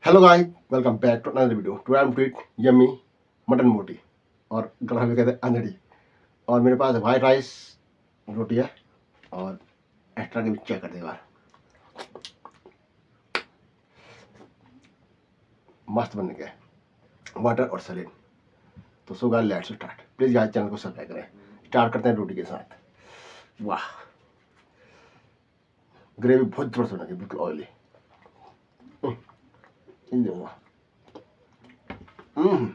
Hello guys, welcome back to another video. Today I am to eat yummy mutton boti और गला में कहते हैं अंधड़ी। और मेरे पास वाइट राइस रोटी है और एक्स्ट्रा के भी चेक कर दे बार। मस्त बन गया वाटर और सैलेड। तो so guys let's start. Please guys channel को सब्सक्राइब करें। स्टार्ट करते हैं रोटी के साथ। वाह, ग्रेवी बहुत जबरदस्त बना है, बिल्कुल ऑयली। हम्म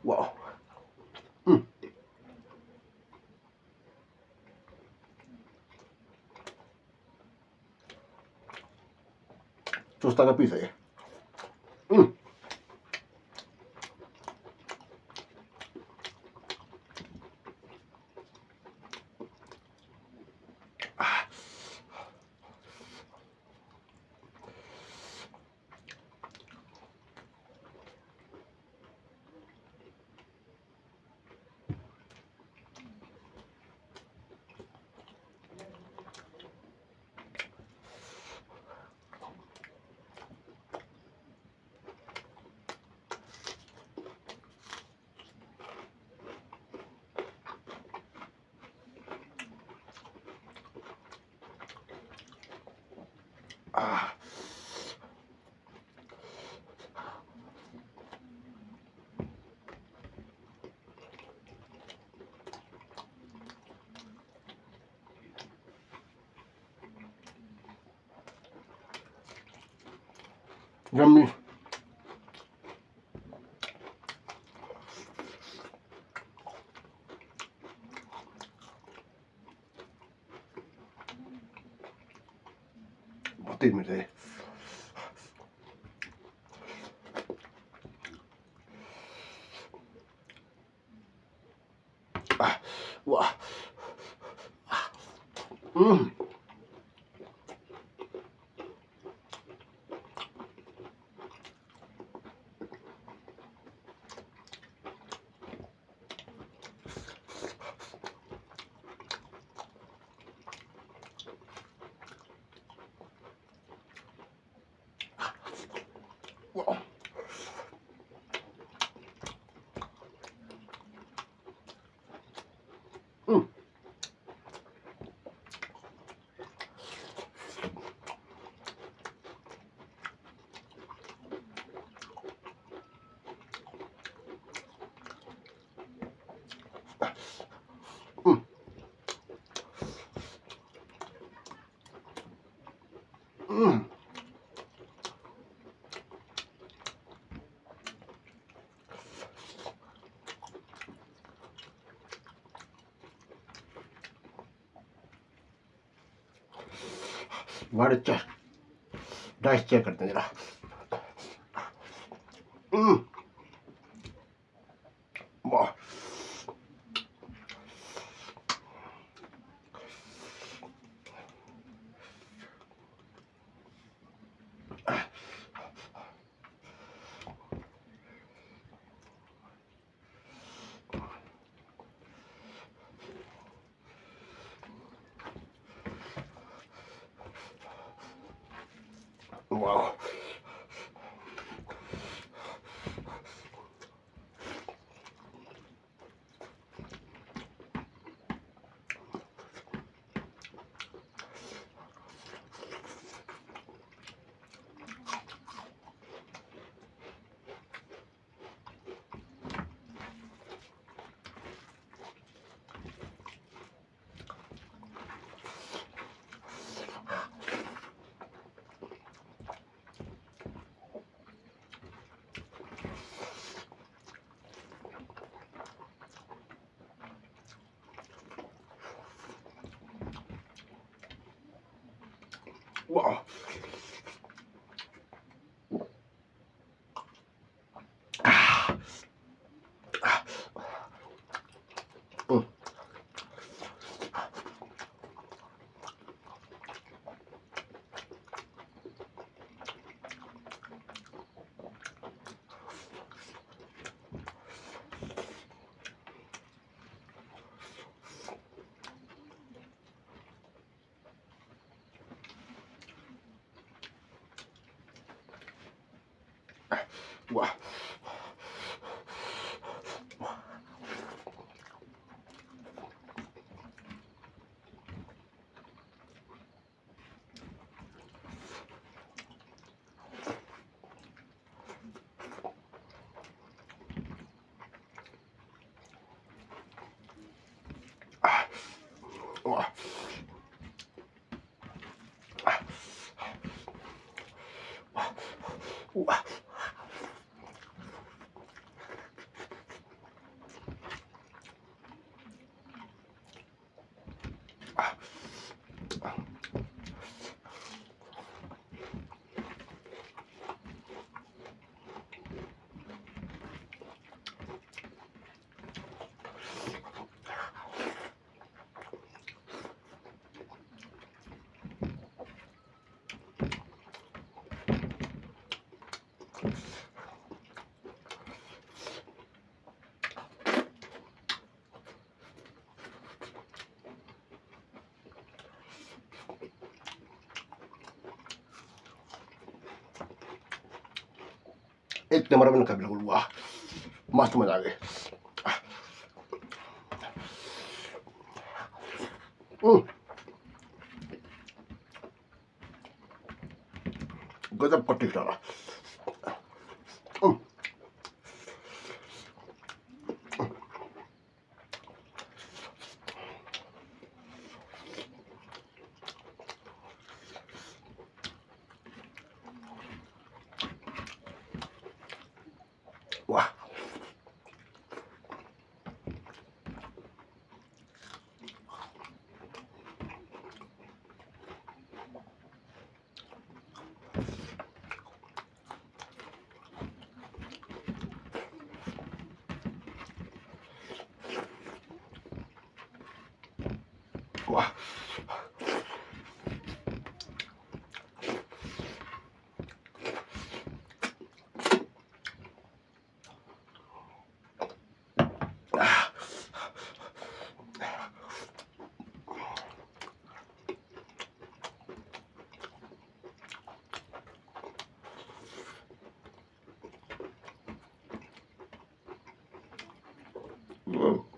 वाह। चुस्ता का पीस है ये। हम्म यम्मी। बहुत तेज मिर्च है। वाह। हम्म वाह। हम्म हम्म हम्म बड़े डाइस चेक करते हैं जरा। हम्म वाह। वाह। वाह। हम्म वाह वाह वाह एक नंबर में नखा बिल्कुल वाह मस्त मजा आ गया गजब का टेस्ट आ रहा वाह वाह Mm.